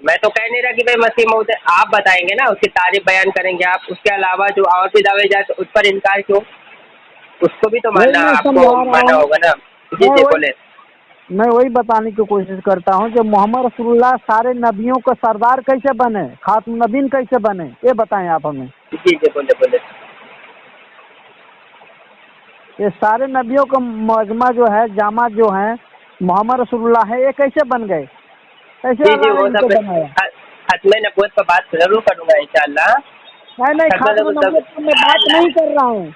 میں تو کہہ نہیں رہا کہ بھائی مسیح موعود ہے، آپ بتائیں گے نا، اس کی تعریف بیان کریں گے آپ، اس کے علاوہ جو اور بھی دعوے جائے تو اس پر انکار کیوں؟ اس کو بھی تو وہی ماننا، میں آپ کو سمجھا رہا ماننا ہوں، ہوگا نا۔ جی میں جی وہی بولے۔ میں وہی بتانے کی کوشش کرتا ہوں کہ محمد رسول اللہ سارے نبیوں کا سردار کیسے بنے، خاتم النبیین کیسے بنے، یہ بتائیں آپ ہمیں۔ جی جی بولے بولے۔ یہ سارے نبیوں کا مجمع جو ہے، جامع جو ہے محمد رسول اللہ ہے، یہ کیسے بن گئے، کیسے جی جی اللہ نے وہ ان کو سب بنایا؟ ختم نبوت پر بات ضرور کروں گا انشاءاللہ۔ نہیں، خاتم النبوت پر میں بات نہیں کر رہا ہوں،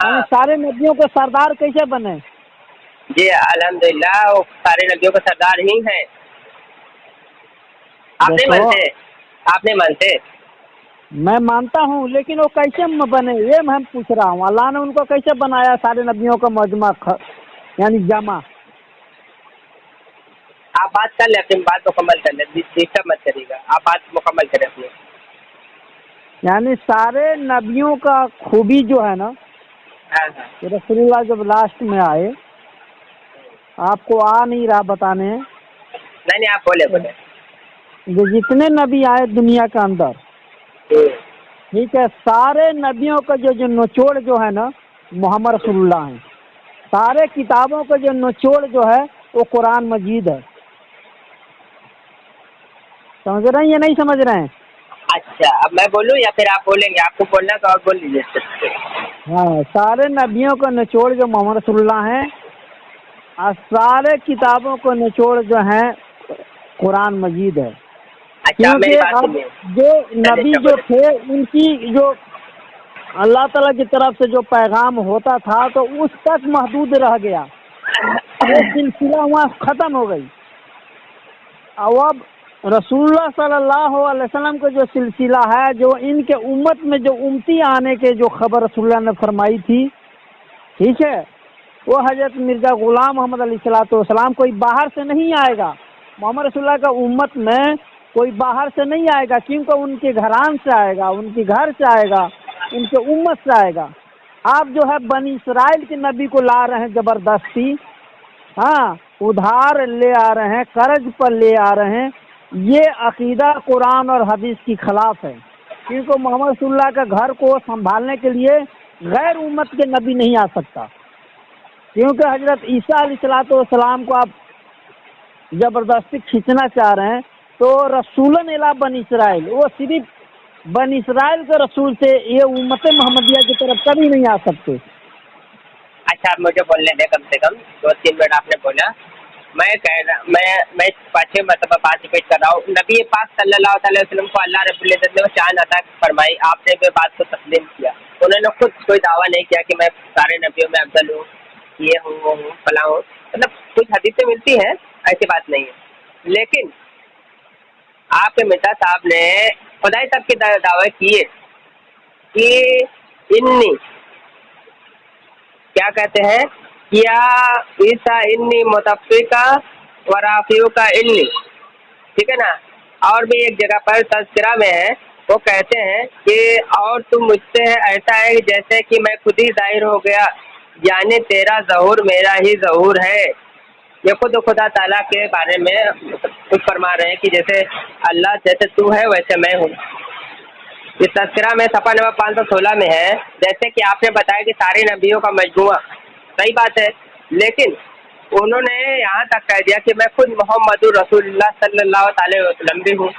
ہاں سارے نبیوں کے سردار کیسے بنے؟ جی الحمدللہ وہ سارے نبیوں کا سردار ہی ہیں۔ آپ نہیں دیکھو مانتے؟ آپ نہیں مانتے؟ میں مانتا ہوں، لیکن وہ کیسے بنے یہ میں پوچھ رہا ہوں، اللہ نے ان کو کیسے بنایا سارے نبیوں کا مجمع یعنی جمع؟ آپ بات کر لیں، اپنی بات مکمل کر لیں، ڈسٹرب مت کریے گا، آپ بات مکمل کریں اپنی۔ یعنی سارے نبیوں کا خوبی جو ہے نا، ہاں ہاں کہ رسول اللہ جب لاسٹ میں آئے، آپ کو آ نہیں رہا بتانے، نہیں آپ بولے بولے۔ جو جتنے نبی آئے دنیا کے اندر، ٹھیک ہے، سارے نبیوں کا جو نچوڑ جو ہے نا محمد رسول اللہ ہیں، سارے کتابوں کا جو نچوڑ جو ہے وہ قرآن مجید ہے۔ سمجھ رہے ہیں یا نہیں سمجھ رہے ہیں؟ اچھا اب میں بولوں یا پھر آپ بولیں گے؟ آپ کو بولنا تو اور بول لیجیے۔ ہاں، سارے نبیوں کا نچوڑ جو محمد رسول اللہ ہیں، اور سارے کتابوں کو نچوڑ جو ہے قرآن مجید ہے۔ اچھا آپ میری کیونکہ بات اب سنیے، جو چلیے نبی اچھا جو بولے۔ تھے ان کی جو اللہ تعالیٰ کی طرف سے جو پیغام ہوتا تھا تو اس تک محدود رہ گیا، وہ سلسلہ وہاں ختم ہو گئی۔ اب رسول اللہ صلی اللہ علیہ وسلم کا جو سلسلہ ہے، جو ان کے امت میں جو امتی آنے کے جو خبر رسول اللہ نے فرمائی تھی، ٹھیک ہے، وہ حضرت مرزا غلام محمد علیہ الصلوۃ والسلام، کوئی باہر سے نہیں آئے گا محمد رسول اللہ کا امت میں، کوئی باہر سے نہیں آئے گا، کیونکہ ان کے گھران سے آئے گا، ان کے گھر سے آئے گا، ان کے امت سے آئے گا۔ آپ جو ہے بنی اسرائیل کے نبی کو لا رہے ہیں زبردستی، ہاں، ادھار لے آ رہے ہیں، قرض پر لے آ رہے ہیں، یہ عقیدہ قرآن اور حدیث کی خلاف ہے، کیونکہ محمد رسول اللہ کے گھر کو سنبھالنے کے لیے غیر امت کے نبی نہیں آ سکتا، کیونکہ حضرت عیسیٰ علیہ الصلوۃ والسلام کو آپ زبردستی کھینچنا چاہ رہے ہیں، تو رسولن الی بنی اسرائیل، وہ صرف بنی اسرائیل کے رسول سے یہ امت محمدیہ کی طرف کبھی نہیں آ سکتے۔ اچھا آپ مجھے بولنے دیں، کم سے کم 2-3 منٹ آپ نے بولا، میں کہہ رہا میں 5-6 مرتبہ بات ریپیٹ کر رہا ہوں، نبی پاک صلی اللہ تعالی وسلم کو اللہ رب العزت نے وہ شان عطا فرمائی، آپ نے بھی بات کو تسلیم کیا، انہوں نے خود کوئی دعویٰ نہیں کیا کہ میں سارے نبیوں میں افضل ہوں، یہ ہوں وہ ہوں فلاں ہوں، مطلب کچھ حدیثیں ملتی ہیں، ایسی بات نہیں ہے، لیکن آپ کے مرزا صاحب نے خدائی تک کے دعوے کیے کہ انی کیا کہتے ہیں، کیا عیسیٰ انی متفقہ و رافیو کا انی، ٹھیک ہے نا، اور بھی ایک جگہ پر تذکرہ میں ہے، وہ کہتے ہیں کہ اور تم مجھ سے ایسا ہے جیسے کہ میں خود ہی ظاہر ہو گیا، یعنی تیرا ظہور میرا ہی ظہور ہے۔ یہ خود خدا تعالیٰ کے بارے میں کچھ فرما رہے ہیں کہ جیسے اللہ جیسے تو ہے ویسے میں ہوں۔ اس تذکرہ میں صفحہ نمبر 516 میں ہے، جیسے کہ آپ نے بتایا کہ سارے نبیوں کا مجموعہ، صحیح بات ہے، لیکن انہوں نے یہاں تک کہہ دیا کہ میں خود محمد رسول اللہ صلی اللہ تعالی وسلم بھی ہوں،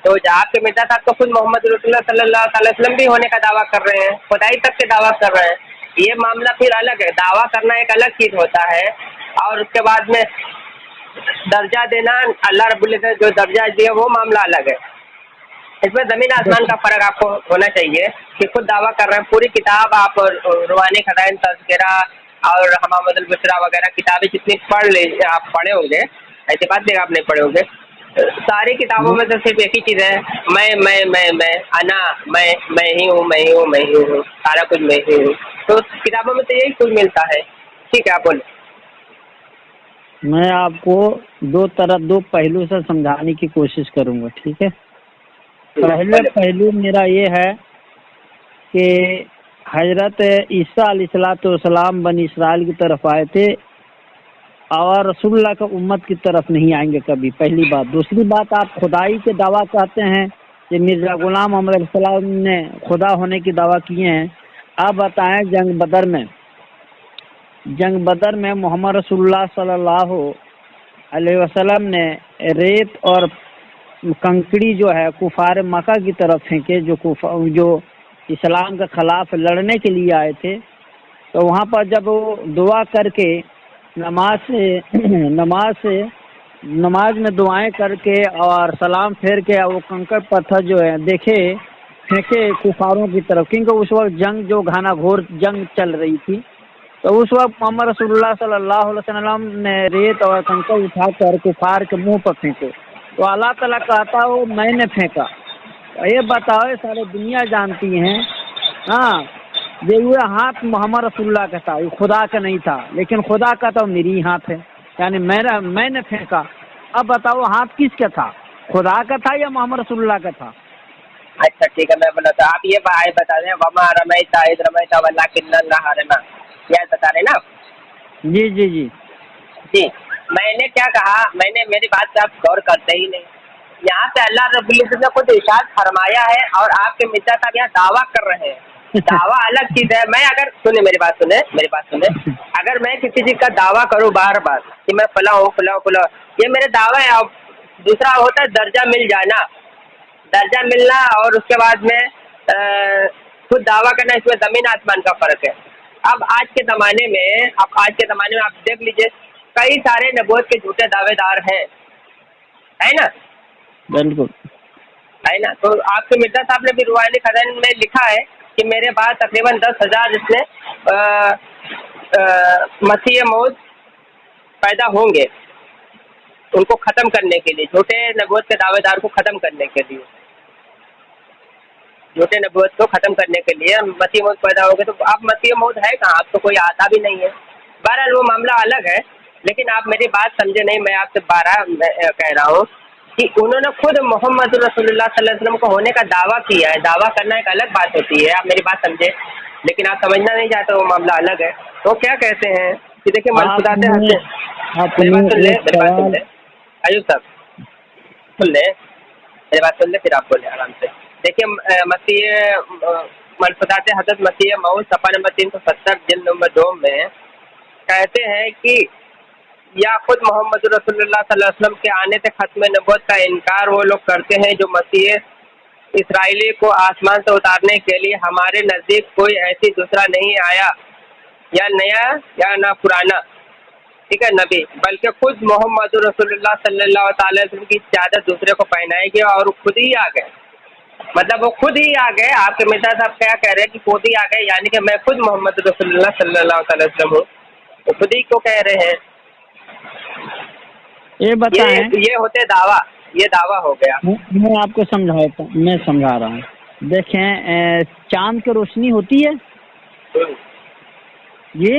تو آپ کے مرزا صاحب تو خود محمد رسول اللہ صلی اللہ تعالی وسلم بھی ہونے کا دعویٰ کر رہے ہیں، خدائی تک کے دعویٰ کر رہے ہیں، یہ معاملہ پھر الگ ہے، دعویٰ کرنا ایک الگ چیز ہوتا ہے، اور اس کے بعد میں درجہ دینا، اللہ رب العزت جو درجہ دیا وہ معاملہ الگ ہے، اس میں زمین آسمان کا فرق آپ کو ہونا چاہیے کہ خود دعویٰ کر رہے ہیں، پوری کتاب آپ روحانی خزائن تذکرہ اور حمامۃ البشریٰ وغیرہ کتابیں جتنی پڑھ لیں آپ پڑھے ہوں گے، ایسی بات نہیں آپ نہیں پڑھے ہوں گے، ساری کتابوں میں تو صرف ایک ہی چیز ہے، میں انا میں ہی ہوں، میں ہی ہوں، میں ہی ہوں، سارا کچھ میں ہی ہوں، تو کتابوں میں تو یہی کچھ ملتا ہے۔ ٹھیک ہے آپ بولیں۔ میں آپ کو دو پہلو سے سمجھانے کی کوشش کروں گا، ٹھیک ہے؟ پہلے پہلو میرا یہ ہے کہ حضرت عیسیٰ علیہ الصلوۃ والسلام بنی اسرائیل کی طرف آئے تھے اور رسول اللہ کا امت کی طرف نہیں آئیں گے کبھی، پہلی بات۔ دوسری بات، آپ خدائی کے دعویٰ کرتے ہیں کہ مرزا غلام محمد علیہ السلام نے خدا ہونے کی دعویٰ کیے ہیں۔ آپ بتائیں جنگ بدر میں محمد رسول اللہ صلی اللہ علیہ وسلم نے ریت اور کنکڑی جو ہے کفار مکہ کی طرف پھینکے، جو اسلام کے خلاف لڑنے کے لیے آئے تھے، تو وہاں پر جب وہ دعا کر کے نماز میں دعائیں کر کے اور سلام پھیر کے وہ کنکڑ پتھر جو ہے دیکھے پھینکے کفاروں کی طرف، کیونکہ اس وقت جنگ جو گھنا گھور جنگ چل رہی تھی، تو اس وقت محمد رسول اللہ صلی اللہ علیہ وسلم نے ریت اور کنکڑ اٹھا کر کفار کے منہ پر پھینکے، تو اللہ تعالیٰ کہتا وہ میں نے پھینکا۔ یہ بتاؤ، سارے دنیا جانتی ہیں ہاں یہ ہاتھ محمد رسول اللہ کا تھا، یہ خدا کا نہیں تھا، لیکن خدا کا تو میری ہاتھ ہے، یعنی میں نے پھینکا۔ اب بتاؤ ہاتھ کس کا تھا، خدا کا تھا یا محمد رسول اللہ کا تھا؟ اچھا ٹھیک ہے، میں بولا تھا آپ یہ بتا دیں وما رمیت اذ رمیت ولکن اللہ رمی، یہ بتا رہے نا؟ جی جی جی جی، میں نے کیا کہا، میں نے میری بات سے آپ غور کرتے ہی نہیں۔ یہاں پہ اللہ رب العزت نے خود ارشاد فرمایا ہے اور آپ کے مرزا صاحب یہاں دعویٰ کر رہے ہیں۔ دعویٰ الگ چیز ہے۔ میں اگر میری بات سنیں، اگر میں کسی چیز کا دعویٰ کروں بار بار کہ میں فلاں ہوں فلاں فلاں، یہ میرے دعویٰ ہے۔ اب دوسرا ہوتا ہے درجہ مل جانا، درجہ ملنا، اور اس کے بعد میں خود دعویٰ کرنا، اس میں زمین آسمان کا فرق ہے۔ اب آج کے زمانے میں آپ دیکھ لیجئے کئی سارے نبوت کے جھوٹے دعوے دار ہیں، ہے نا؟ بالکل ہے نا؟ تو آپ کے مرزا صاحب نے بھی روحانی خزائن میں لکھا ہے کہ میرے بعد تقریباً 10,000 اس میں مسیح موعود پیدا ہوں گے، ان کو ختم کرنے کے لیے، جھوٹے نبوت کے دعوے دار کو ختم کرنے کے لیے، جھوٹے نبوت کو ختم کرنے کے لیے مسیح موعود پیدا ہوں گے۔ تو آپ مسیح موعود ہے کہاں؟ آپ تو کوئی آتا بھی نہیں ہے۔ بہرحال وہ معاملہ الگ ہے، لیکن آپ میری بات سمجھے نہیں۔ میں آپ سے کہہ رہا ہوں کہ انہوں نے خود محمد رسول اللہ صلی اللہ علیہ وسلم کو ہونے کا دعویٰ کیا ہے۔ دعویٰ کرنا ایک الگ بات ہوتی ہے، آپ میری بات سمجھے، لیکن آپ سمجھنا نہیں چاہتے، وہ معاملہ الگ ہے۔ تو کیا کہتے ہیں کہ دیکھیں منفودات میری بات سن لیں ایوب صاحب، سن لیں میری بات سن لیں، پھر آپ بولیں آرام سے۔ دیکھیے منفودات حضرت مسیح موعود صفحہ نمبر 370 جلد نمبر 2 میں کہتے ہیں کہ یا خود محمد رسول اللہ صلی اللہ علیہ وسلم کے آنے سے ختم نبوت کا انکار وہ لوگ کرتے ہیں جو مسیح اسرائیلی کو آسمان سے اتارنے کے لیے ہمارے نزدیک کوئی ایسی دوسرا نہیں آیا، یا نیا یا نہ پرانا، ٹھیک ہے نبی، بلکہ خود محمد رسول اللہ صلی اللہ تعالی وسلم کی چادر دوسرے کو پہنائے گی اور وہ خود ہی آ گئے۔ مطلب وہ خود ہی آ گئے۔ آپ کے مرزا صاحب کیا کہہ رہے ہیں کہ خود ہی آ گئے، یعنی کہ میں خود محمد رسول اللہ صلی اللہ تعالی وسلم ہوں، وہ خود ہی کو کہہ رہے ہیں۔ یہ بتائیں، یہ ہوتے دعویٰ، یہ دعویٰ ہو گیا۔ میں آپ کو میں سمجھا رہا ہوں۔ دیکھیں چاند کی روشنی ہوتی ہے جی؟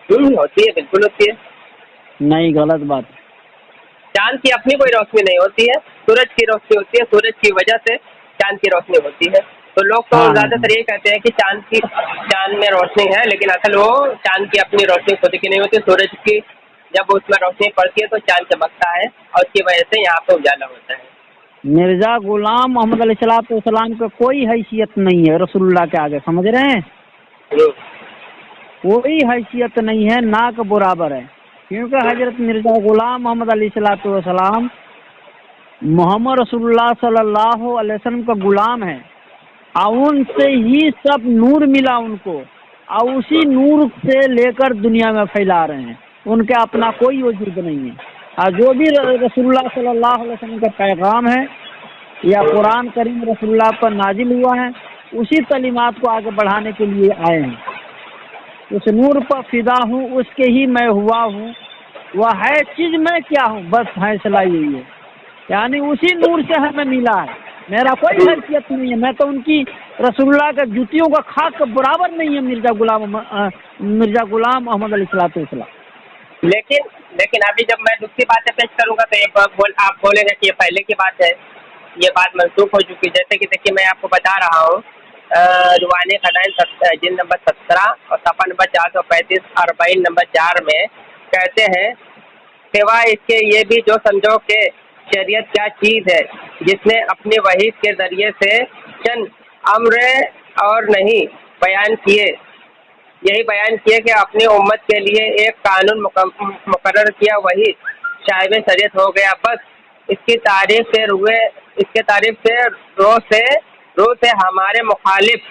ہوتی ہے، بالکل ہوتی ہے۔ نہیں، غلط بات۔ چاند کی اپنی کوئی روشنی نہیں ہوتی ہے، سورج کی روشنی ہوتی ہے، سورج کی وجہ سے چاند کی روشنی ہوتی ہے۔ تو لوگ تو زیادہ تر یہ کہتے ہیں کہ چاند میں روشنی ہے، لیکن اصل وہ چاند کی اپنی روشنی خود کی نہیں ہوتی، سورج کی جب اس میں روشنی پڑتی ہے تو چاند چمکتا ہے اور اس کی وجہ سے یہاں پہ اجالا ہوتا ہے۔ مرزا غلام محمد علیہ السلام کا کوئی حیثیت نہیں ہے رسول اللہ کے آگے، سمجھ رہے ہیں؟ کوئی حیثیت نہیں ہے، نہ کے برابر ہے، کیونکہ حضرت مرزا غلام محمد علیہ السلام محمد رسول اللہ صلی اللہ علیہ وسلم کا غلام ہے، اور ان سے ہی سب نور ملا ان کو، اور اسی نور سے لے کر دنیا میں پھیلا رہے ہیں، ان کے اپنا کوئی وجود نہیں ہے۔ اور جو بھی رسول اللہ صلی اللہ علیہ وسلم کا پیغام ہے یا قرآن کریم رسول اللہ پر نازل ہوا ہے، اسی تعلیمات کو آگے بڑھانے کے لیے آئے ہیں۔ اس نور پر فدا ہوں، اس کے ہی میں ہوا ہوں، وہ ہے چیز میں کیا ہوں، بس فیصلہ یہی ہے، یعنی اسی نور سے ہمیں ملا ہے، میرا کوئی حیثیت نہیں ہے، میں تو ان کی رسول اللہ کا جوتیوں کا خاک کا برابر نہیں ہے مرزا غلام محمد علیہ السلام۔ لیکن ابھی جب میں دوسری باتیں پیش کروں گا تو آپ بولیں گے کہ یہ پہلے کی بات ہے، یہ بات منسوخ ہو چکی۔ جیسے کہ دیکھیے میں آپ کو بتا رہا ہوں، روحانی خزائن جلد نمبر 17 اور صفحہ نمبر 435 اور 40 نمبر 4 میں کہتے ہیں سوائے اس کے یہ بھی جو سمجھو کہ شریعت کیا چیز ہے جس نے اپنی وحی کے ذریعے سے چند امر اور نہیں بیان کیے، یہی بیان کیے کہ اپنی امت کے لیے ایک قانون مقرر کیا، وہی صاحب شریعت ہو گیا۔ بس اس کی تعریف سے روح سے ہمارے مخالف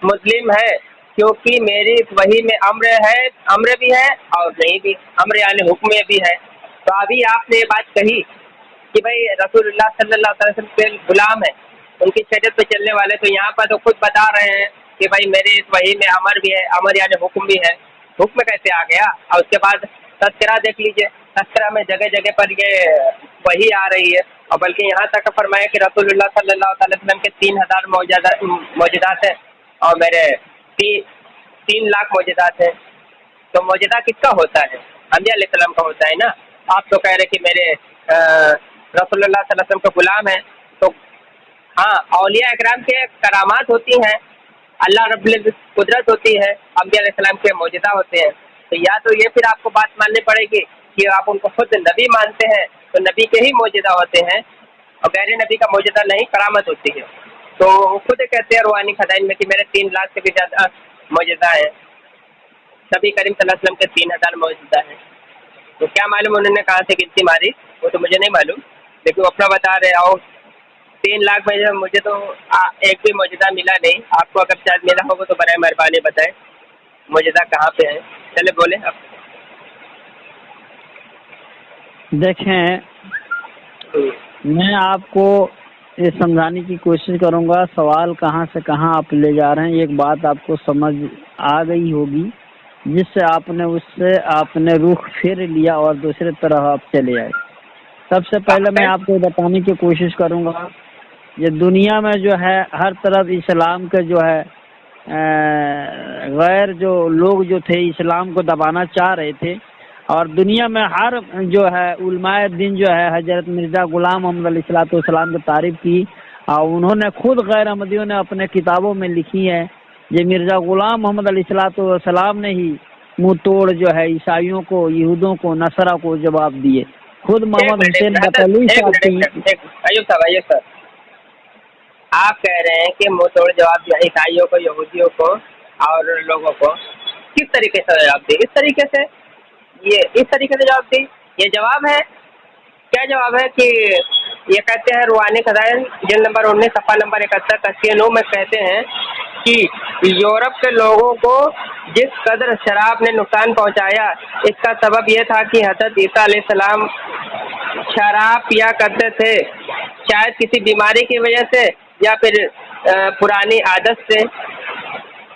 مسلم ہے، کیونکہ میری وحی میں امر بھی ہے اور نہیں بھی، امر یعنی حکم بھی ہے۔ تو ابھی آپ نے یہ بات کہی کہ بھائی رسول اللہ صلی اللہ علیہ وسلم کے غلام ہیں، ان کی شریعت پہ چلنے والے، تو یہاں پر تو خود بتا رہے ہیں کہ بھائی میری اس وحی میں امر بھی ہے، امر یعنی حکم بھی ہے۔ حکم کیسے آ گیا؟ اور اس کے بعد تذکرہ دیکھ لیجئے، تذکرہ میں جگہ جگہ پر یہ وحی آ رہی ہے، اور بلکہ یہاں تک فرمایا کہ رسول اللہ صلی اللہ علیہ وسلم کے 3000 معجزات ہیں اور میرے 3 لاکھ معجزات ہیں۔ تو معجزہ کس کا ہوتا ہے؟ انبیاء علیہ السلام کا ہوتا ہے نا۔ آپ تو کہہ رہے کہ میرے رسول اللہ صلی اللہ علیہ وسلم کے غلام ہیں، تو ہاں اولیاء اکرام کے کرامات ہوتی ہیں، اللہ رب العزت قدرت ہوتی ہے، انبیاء علیہ السلام کے معجزہ ہوتے ہیں۔ تو یا تو یہ پھر آپ کو بات ماننی پڑے گی کہ آپ ان کو خود نبی مانتے ہیں تو نبی کے ہی معجزہ ہوتے ہیں، اور غیر نبی کا معجزہ نہیں، کرامت ہوتی ہے۔ تو خود کہتے ہیں روحانی خزائن میں کہ میرے 3 لاکھ سے بھی زیادہ معجزہ ہیں، نبی کریم صلی اللہ علیہ وسلم کے 3000 معجزہ ہیں۔ تو کیا معلوم انہوں نے کہاں سے گنتی ماری، وہ تو مجھے نہیں معلوم، لیکن وہ اپنا بتا رہے۔ اور 3 لاکھ میں مجھے تو ایک بھی معجزہ ملا نہیں، آپ کو اگر شاید ملا ہوگا تو برائے مہربانی بتائیں معجزہ کہاں پہ ہے۔ چلے بولیں اب۔ دیکھیں، میں آپ کو یہ سمجھانے کی کوشش کروں گا، سوال کہاں سے کہاں آپ لے جا رہے ہیں۔ ایک بات آپ کو سمجھ آ گئی ہوگی جس سے آپ نے رخ پھیر لیا اور دوسرے طرح آپ چلے آئے۔ سب سے پہلے میں آپ کو بتانے کی کوشش کروں گا، یہ دنیا میں جو ہے ہر طرف اسلام کے جو ہے غیر جو لوگ جو تھے اسلام کو دبانا چاہ رہے تھے، اور دنیا میں ہر جو ہے علماء دین جو ہے حضرت مرزا غلام محمد علیہ السلام کی تعریف کی، اور انہوں نے خود غیر احمدیوں نے اپنے کتابوں میں لکھی ہے، یہ مرزا غلام محمد علیہ السلام نے ہی منہ توڑ جو ہے عیسائیوں کو، یہودوں کو، نصارہ کو جواب دیے۔ خود محمد حسین بطلی ایوب صاحب آپ کہہ رہے ہیں کہ منہ توڑ جواب دیا عیسائیوں کو، یہودیوں کو اور لوگوں کو، کس طریقے سے جواب دی؟ اس طریقے سے جواب دی؟ یہ جواب ہے؟ کیا جواب ہے؟ کہ یہ کہتے ہیں روحانی خزائن جلد نمبر 19 صفحہ نمبر 71 تصحیح 9 میں کہتے ہیں کہ یورپ کے لوگوں کو جس قدر شراب نے نقصان پہنچایا، اس کا سبب یہ تھا کہ حضرت عیسیٰ علیہ السلام شراب پیا کرتے تھے، شاید کسی بیماری کی وجہ سے یا پھر پرانی عادت سے۔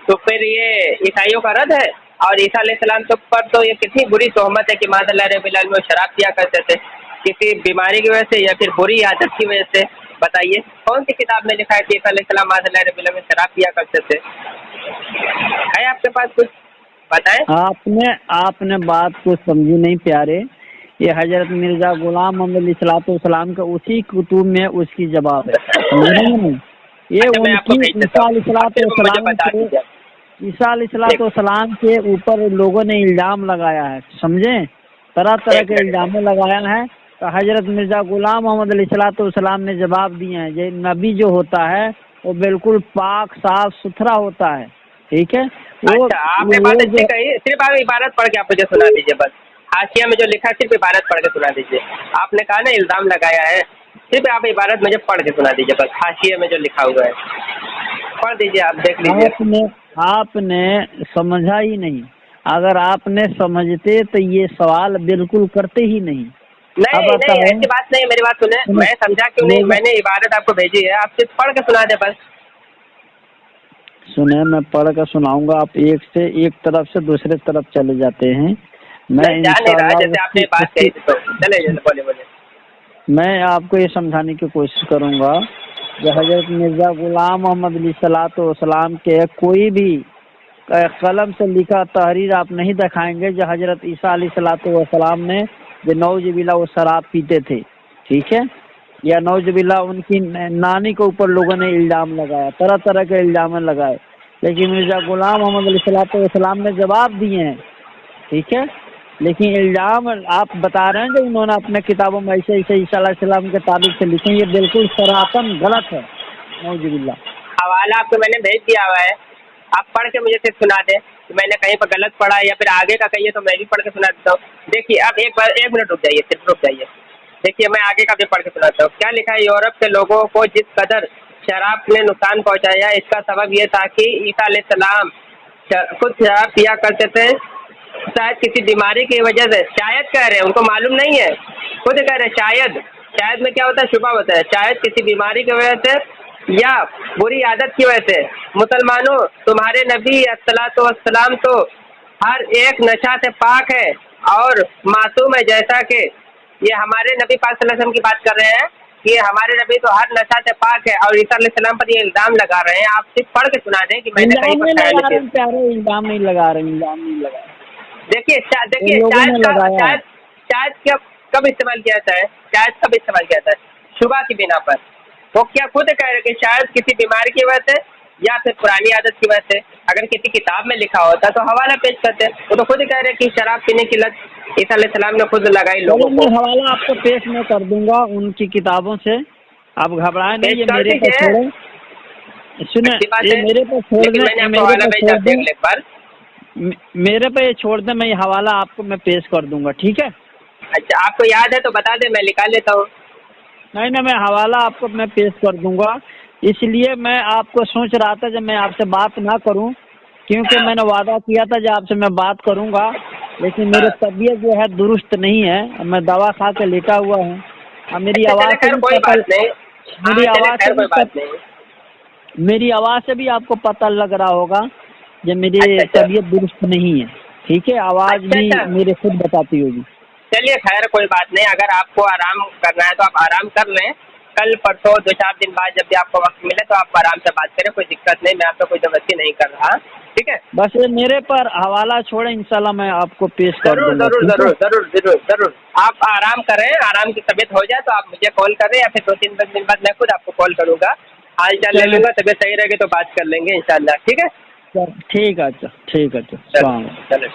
تو پھر یہ عیسائیوں کا رد ہے، اور عیسیٰ علیہ السلام پر تو یہ کتنی بری تہمت ہے کہ معاذ اللہ رب العالمین وہ شراب پیا کرتے تھے، کسی بیماری کی وجہ سے یا پھر بری عادت کی وجہ سے۔ بتائیے کون سی کتاب میں لکھا ہے کہ عیسیٰ علیہ السلام معاذ اللہ رب العالمین شراب پیا کرتے تھے؟ ہے آپ کے پاس کچھ؟ بتائیں۔ آپ نے بات کو سمجھی نہیں پیارے، یہ حضرت مرزا غلام محمد علیہ السلام کا اسی کتب میں اس کی جواب ہے۔ یہ ان کی عیسیٰ علیہ السلام کے اوپر لوگوں نے الزام لگایا ہے، سمجھیں، طرح طرح کے الزام لگایا ہے، تو حضرت مرزا غلام محمد علیہ السلام نے جواب دیے ہیں۔ یہ نبی جو ہوتا ہے وہ بالکل پاک صاف ستھرا ہوتا ہے، ٹھیک ہے۔ آپ نے بات اچھی کہی، صرف آپ عبارت پڑھ کے آپ مجھے سنا دیجیے، بس حاشیہ میں جو لکھا ہے صرف عبارت پڑھ کے سنا دیجیے۔ آپ نے کہا نا الزام لگایا ہے، صرف آپ عبارت مجھے پڑھ کے سنا دیجیے، بس حاشیہ میں جو لکھا ہوا ہے پڑھ دیجیے، آپ دیکھ لیجیے۔ آپ نے سمجھا ہی نہیں، اگر آپ نے سمجھتے تو یہ سوال بالکل کرتے ہی نہیں۔ نہیں ایسی بات نہیں، میری بات سنیں، میں سمجھا کیوں نہیں، میں نے عبارت آپ کو بھیجی ہے، آپ صرف پڑھ کے سنا دیں بس۔ سنیں، میں پڑھ کر سناؤں گا، آپ ایک طرف سے دوسرے طرف چلے جاتے ہیں۔ میں آپ کو یہ سمجھانے کی کوشش کروں گا کہ حضرت مرزا غلام محمد علیہ السلام کے کوئی بھی قلم سے لکھا تحریر آپ نہیں دکھائیں گے جو حضرت عیسیٰ علیہ السلام نے جو نعوذ باللہ وہ شراب پیتے تھے، ٹھیک ہے، یا نعوذ باللہ ان کی نانی کے اوپر لوگوں نے الزام لگایا، طرح طرح کے الزام لگائے، لیکن مرزا غلام محمد علیہ السلام نے جواب دیے ہیں، ٹھیک ہے۔ لیکن الزام آپ بتا رہے ہیں جو انہوں نے اپنے کتابوں میں ایسے ایسے عیسیٰ علیہ السلام کے تعلق سے لکھے، یہ بالکل سراپن غلط ہے، نعوذ باللہ۔ حوالہ آپ کو میں نے بھیج دیا ہوا ہے، آپ پڑھ کے مجھے صرف سنا دیں کہ میں نے کہیں پر غلط پڑھا ہے یا پھر آگے کا کہیے تو میں بھی پڑھ کے سنا دیتا ہوں۔ دیکھیے اب ایک منٹ رک جائیے، صرف رک جائیے، دیکھیے میں آگے کا بھی پڑھ کے سناتا ہوں۔ کیا لکھا ہے؟ یورپ کے لوگوں کو جس قدر شراب نے نقصان پہنچایا، اس کا سبب یہ تھا کہ عیسیٰ علیہ السلام خود شراب پیا کرتے تھے، شاید کسی بیماری کی وجہ سے، شاید کہہ رہے ہیں، ان کو معلوم نہیں ہے، خود کہہ رہے ہیں شاید میں کیا ہوتا ہے؟ شبہ ہوتا ہے، شاید کسی بیماری کی وجہ سے یا بری عادت کی وجہ سے۔ مسلمانوں، تمہارے نبی الصلوۃ والسلام تو ہر ایک نشہ سے پاک ہے اور معصوم ہے، جیسا کہ یہ ہمارے نبی پاک صلی اللہ علیہ وسلم کی بات کر رہے ہیں کہ ہمارے نبی تو ہر نشہ سے پاک ہے، اور عیسیٰ علیہ السلام پر یہ الزام لگا رہے ہیں۔ آپ صرف پڑھ کے سنا دیں کہ میں نے کہیں پر خیال نہیں کیا۔ الزام نہیں لگا رہے۔ دیکھیے شاید کب استعمال کیا جاتا ہے؟ شاید کب استعمال کیا جاتا ہے؟ شبہ کی بنا پر۔ وہ کیا خود کہہ رہے کہ شاید کسی بیماری کی وجہ سے یا پھر پرانی عادت کی وجہ سے۔ اگر کسی کتاب میں لکھا ہوتا تو حوالہ پیش کرتے، وہ تو خود کہہ رہے کہ شراب پینے کی لت عیسیٰ علیہ السلام نے خود لگائی لوگوں کو۔ میں حوالہ آپ کو پیش میں کر دوں گا ان کی کتابوں سے، آپ گھبرائیں نہیں، یہ میرے پہ چھوڑیں، سنیں، یہ میرے پہ چھوڑ دیں، میرے پہ یہ چھوڑ دیں، میں یہ حوالہ آپ کو میں پیش کر دوں گا، ٹھیک ہے؟ اچھا، آپ کو یاد ہے تو بتا دیں، میں نکال لیتا ہوں۔ نہیں، میں حوالہ آپ کو میں پیش کر دوں گا، اس لیے میں آپ کو سوچ رہا تھا جب میں آپ سے بات نہ کروں، کیونکہ میں نے وعدہ کیا تھا جب آپ سے میں بات کروں گا، لیکن میری طبیعت جو ہے درست نہیں ہے، میں دوا کھا کے لیٹا ہوا ہوں، اور میری آواز سے بھی آپ کو پتہ لگ رہا ہوگا جب میری طبیعت درست نہیں ہے، ٹھیک ہے؟ آواز بھی میرے خود بتاتی ہوگی۔ چلیے خیر، کوئی بات نہیں، اگر آپ کو آرام کرنا ہے تو آپ آرام کر لیں، کل پرسوں 2-4 دن بعد جب بھی آپ کو وقت ملے تو آپ آرام سے بات کریں، کوئی دقت نہیں، میں آپ کو کوئی زبردستی نہیں کر رہا، ٹھیک ہے؟ بس یہ میرے پر حوالہ چھوڑیں، انشاءاللہ میں آپ کو پیش کر دوں گا۔ ضرور آپ آرام کریں، آرام کی طبیعت ہو جائے تو آپ مجھے کال کریں، یا پھر 2-3 دن بعد میں خود آپ کو کال کروں گا، حال چال لے لوں گا، طبیعت صحیح رہے گی تو بات کر لیں گے انشاءاللہ، ٹھیک ہے؟ ٹھیک ہے، اچھا ٹھیک ہے، اچھا، چلو۔